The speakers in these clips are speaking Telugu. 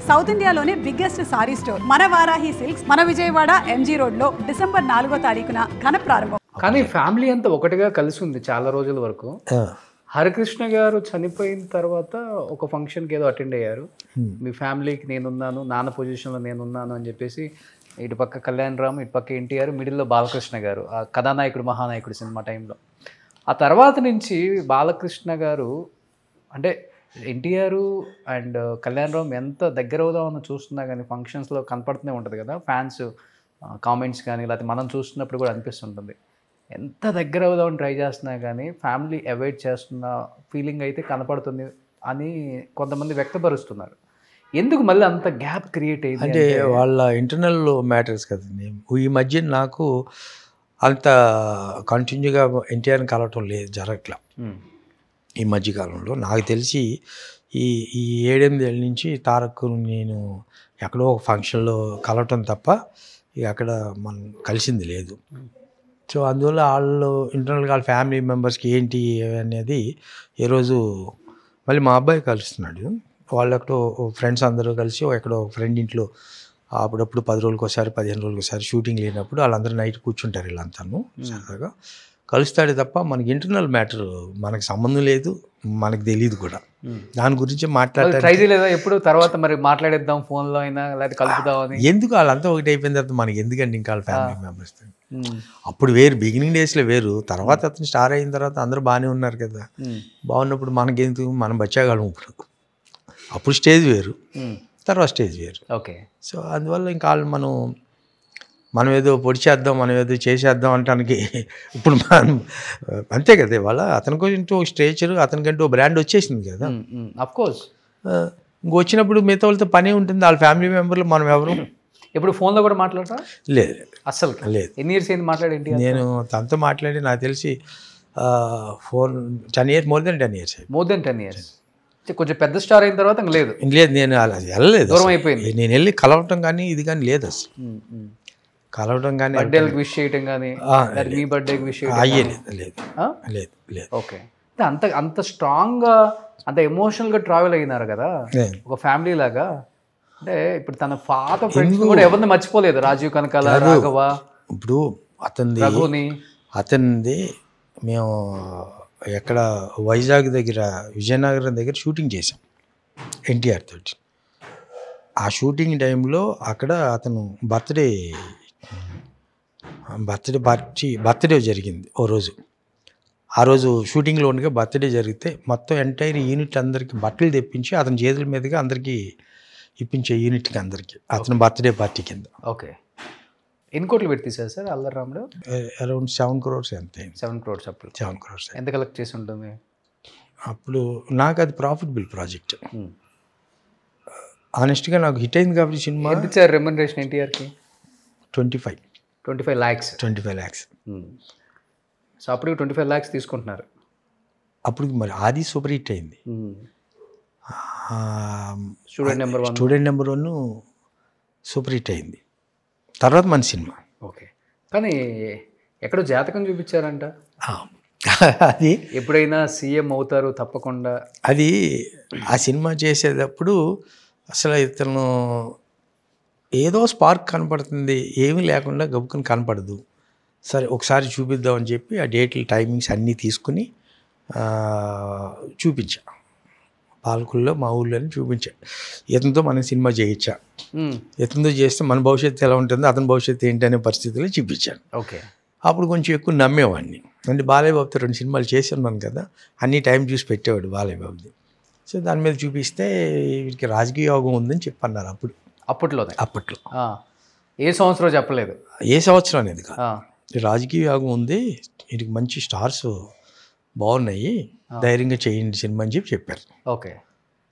సౌత్ ఇండియాలోనే బిగ్గెస్ట్ సారీ స్టోర్ మన వారాహి సిల్క్స్ మన విజయవాడ ఎంజీ రోడ్ లో డిసెంబర్ 4వ తారీఖున ఘన ప్రారంభం. కానీ ఫ్యామిలీ అంతా ఒకటిగా కలిసి ఉంది చాలా రోజుల వరకు. హరికృష్ణ గారు చనిపోయిన తర్వాత ఒక ఫంక్షన్కి ఏదో అటెండ్ అయ్యారు. మీ ఫ్యామిలీకి నేనున్నాను, నాన్న పొజిషన్లో నేనున్నాను అని చెప్పేసి ఇటు పక్క కళ్యాణ్ రామ్, ఇటు పక్క ఎన్టీఆర్, మిడిల్లో బాలకృష్ణ గారు, ఆ కథానాయకుడు మహానాయకుడు సినిమా టైంలో. ఆ తర్వాత నుంచి బాలకృష్ణ గారు అంటే ఎన్టీఆర్ అండ్ కళ్యాణ్ రామ్ ఎంత దగ్గర అవుదామని చూస్తున్నా కానీ ఫంక్షన్స్లో కనపడుతూనే ఉంటుంది కదా, ఫ్యాన్స్ కామెంట్స్ కానీ లేకపోతే మనం చూస్తున్నప్పుడు కూడా అనిపిస్తుంటుంది. ఎంత దగ్గర అవుదామని ట్రై చేస్తున్నా కానీ ఫ్యామిలీ అవాయిడ్ చేస్తున్న ఫీలింగ్ అయితే కనపడుతుంది అని కొంతమంది వ్యక్తపరుస్తున్నారు. ఎందుకు మళ్ళీ అంత గ్యాప్ క్రియేట్ అయ్యింది అంటే వాళ్ళ ఇంటర్నల్ మ్యాటర్స్ కదండి. ఈ మధ్య నాకు అంత కంటిన్యూగా ఎన్టీఆర్ని కలవటం లేదు, జరగట్లా. ఈ మధ్యకాలంలో నాకు తెలిసి ఈ 7-8 ఏళ్ళ నుంచి తారక్ నేను ఎక్కడో ఒక ఫంక్షన్లో కలవటం తప్ప ఇక అక్కడ మనం కలిసింది లేదు. సో అందువల్ల వాళ్ళు ఇంటర్నల్గా వాళ్ళ ఫ్యామిలీ మెంబర్స్కి ఏంటి అనేది ఏ రోజు మళ్ళీ మా అబ్బాయి కలుస్తున్నాడు. వాళ్ళు ఎక్కడో ఫ్రెండ్స్ అందరూ కలిసి ఎక్కడో ఫ్రెండ్ ఇంట్లో అప్పుడప్పుడు 10 రోజులకు ఒకసారి 15 రోజులకు ఒకసారి షూటింగ్ లేనప్పుడు వాళ్ళందరూ నైట్ కూర్చుంటారు వీళ్ళంతాను సరదాగా కలుస్తాడే తప్ప మనకి ఇంటర్నల్ మ్యాటర్ మనకి సంబంధం లేదు, మనకు తెలియదు కూడా. దాని గురించి మాట్లాడలేదు ఎప్పుడు. తర్వాత మరి మాట్లాడేద్దాం ఫోన్లో అయినా లేకపోతే కలుపుదామని ఎందుకు వాళ్ళంతా ఒకటి అయిపోయిన తర్వాత మనకి ఎందుకండి ఇంకా వాళ్ళ ఫ్యామిలీ మెంబర్స్. అప్పుడు వేరు, బిగినింగ్ డేస్లో వేరు. తర్వాత అతను స్టార్ అయిన తర్వాత అందరూ బాగానే ఉన్నారు కదా. బాగున్నప్పుడు మనకెందుకు, మనం బచ్చాగాళ్ళం ఇప్పుడు. అప్పుడు స్టేజ్ వేరు, తర్వాత స్టేజ్ వేరు. ఓకే. సో అందువల్ల ఇంకా వాళ్ళు మనం ఏదో పొడి చేద్దాం, మనం ఏదో చేసేద్దాం అంటానికి ఇప్పుడు మనం అంతే కదా. ఇవాళ అతనికంటూ ఒక స్ట్రేచర్, అతనికంటూ బ్రాండ్ వచ్చేసింది కదా. అఫ్కోర్స్ ఇంకొచ్చినప్పుడు మిగతా వాళ్ళతో పని ఉంటుంది. వాళ్ళ ఫ్యామిలీ మెంబర్లు మనం ఎవరు ఇప్పుడు ఫోన్లో కూడా మాట్లాడతా లేదు, అస్సలు లేదు. ఎన్ని ఇయర్స్ ఏంటి మాట్లాడేంటి? నేను తనతో మాట్లాడి నాకు తెలిసి 10 years, more than 10 years. More than 10 years. కొంచెం పెద్ద స్టార్ అయిన తర్వాత లేదు లేదు, నేను అలా వెళ్ళలేదు, దూరం అయిపోయింది. నేను వెళ్ళి కలవటం కానీ ఇది కానీ లేదు అసలు. కలవటం కానీ బర్త్డేలకు విష్ చేయటం కానీ మీ బర్త్డేకి విష్ చేయడం అయ్యేది లేదు లేదు లేదు. ఓకే. అంత అంత స్ట్రాంగ్గా అంత ఎమోషనల్గా ట్రావెల్ అయినారు కదా ఒక ఫ్యామిలీ లాగా. అంటే ఇప్పుడు తన పాత ఫ్రెండ్స్ కూడా ఎవరిని మర్చిపోలేదు. రాజీవ్ కనకాల, రాఘవ, ఇప్పుడు అతనిది మేము ఎక్కడ వైజాగ్ దగ్గర విజయనగరం దగ్గర షూటింగ్ చేసాం ఎన్టీఆర్ తోటి. ఆ షూటింగ్ టైంలో అక్కడ అతను బర్త్డే జరిగింది ఓ రోజు. ఆ రోజు షూటింగ్లో ఉండగా బర్త్డే జరిగితే మొత్తం ఎంటైర్ యూనిట్ అందరికీ బట్టలు తెప్పించి అతని చేతుల మీదుగా అందరికీ ఇప్పించే యూనిట్కి అందరికీ అతను బర్త్డే పార్టీ కింద. ఓకే. ఎన్ని కోట్లు పెట్టి తీసారు సార్ అల్లరి రాముడు? అరౌండ్ 7 crores అంతే. 7 crores. అప్పుడు 7 crores. ఎంత కలెక్ట్ చేసి ఉంటుంది అప్పుడు? నాకు అది ప్రాఫిటబుల్ ప్రాజెక్ట్. ఆనెస్ట్గా నాకు హిట్ అయింది కాబట్టి సినిమా. ఎంత ఇచ్చారు రెమ్యునరేషన్ ఎన్టీఆర్కి? 25 lakhs. సో అప్పుడు 25 lakhs తీసుకుంటున్నారు. అప్పుడు మరి ఆది సూపర్ హిట్ అయింది. స్టూడెంట్ నెంబర్ 1 సూపర్ హిట్ అయింది. తర్వాత మన సినిమా. ఓకే. కానీ ఎక్కడో జాతకం చూపించారంట, అది ఎప్పుడైనా సీఎం అవుతారు తప్పకుండా. అది ఆ సినిమా చేసేటప్పుడు అసలు ఇతను ఏదో స్పార్క్ కనపడుతుంది, ఏమీ లేకుండా గబుక్కుని కనపడదు. సరే ఒకసారి చూపిద్దామని చెప్పి ఆ డేట్లు టైమింగ్స్ అన్నీ తీసుకుని చూపించా. పాలకుల్లో మా ఊళ్ళోని చూపించా. ఇతనితో మనం సినిమా చేయించా, ఇతనితో చేస్తే మన భవిష్యత్తు ఎలా ఉంటుందో అతని భవిష్యత్తు ఏంటి అనే పరిస్థితుల్లో చూపించాను. ఓకే. అప్పుడు కొంచెం ఎక్కువ నమ్మేవాడిని. అంటే బాలయ్య బాబుతో 2 సినిమాలు చేసి ఉన్నాను కదా, అన్నీ టైం చూసి పెట్టేవాడు బాలయ్య బాబుది. సో దాని మీద చూపిస్తే వీరికి రాజకీయ యోగం ఉందని చెప్పన్నారు అప్పట్లో. ఏ సంవత్సరం చెప్పలేదు, ఏ సంవత్సరం అనేది కాదు, రాజకీయ యోగం ఉంది, వీరికి మంచి స్టార్స్ బాగున్నాయి, ధైర్యంగా చేయండి సినిమా అని చెప్పారు. ఓకే.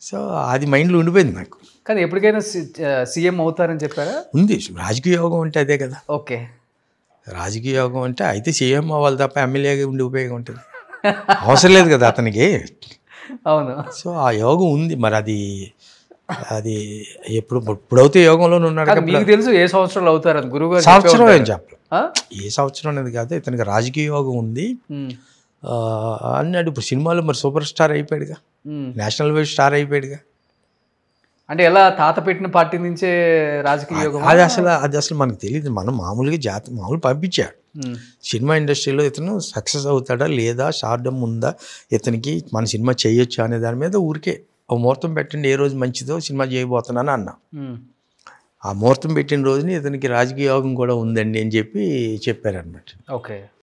సో అది మైండ్లో ఉండిపోయింది నాకు. కానీ ఎప్పటికైనా సీఎం అవుతారని చెప్పారా? ఉంది. రాజకీయ యోగం అంటే అదే కదా. ఓకే. రాజకీయ యోగం అంటే అయితే సీఎం అవ్వాలి తప్ప ఎమ్మెల్యేగా ఉండి ఉపయోగం ఉంటుంది, అవసరం లేదు కదా అతనికి. అవును. సో ఆ యోగం ఉంది. మరి అది ఇప్పుడైతే యోగంలోనే ఉన్నాడు. మీకు తెలుసు ఏ సంవత్సరంలో అవుతారు గురువు సంవత్సరం ఏం చెప్పలేదు, ఏ సంవత్సరం అనేది కాదు, ఇతనికి రాజకీయ యోగం ఉంది అన్నాడు. ఇప్పుడు సినిమాలో మరి సూపర్ స్టార్ అయిపోయాడుగా, నేషనల్ వైడ్ స్టార్ అయిపోయాడుగా. అంటే ఎలా తాత పెట్టిన పార్టీ నుంచే రాజకీయ యోగం? అది అసలు మనకు తెలియదు. మనం మామూలుగా మామూలు పంపించాడు. సినిమా ఇండస్ట్రీలో ఇతను సక్సెస్ అవుతాడా లేదా, షార్డమ్ ఉందా ఇతనికి, మన సినిమా చేయొచ్చు అనే దాని మీద ఊరికే ఒక ముహూర్తం పెట్టండి, ఏ రోజు మంచిదో సినిమా చేయబోతున్నాను అన్నా. ఆ ముహూర్తం పెట్టిన రోజుని ఇతనికి రాజకీయ యోగం కూడా ఉందండి అని చెప్పి చెప్పారనమాట. ఓకే.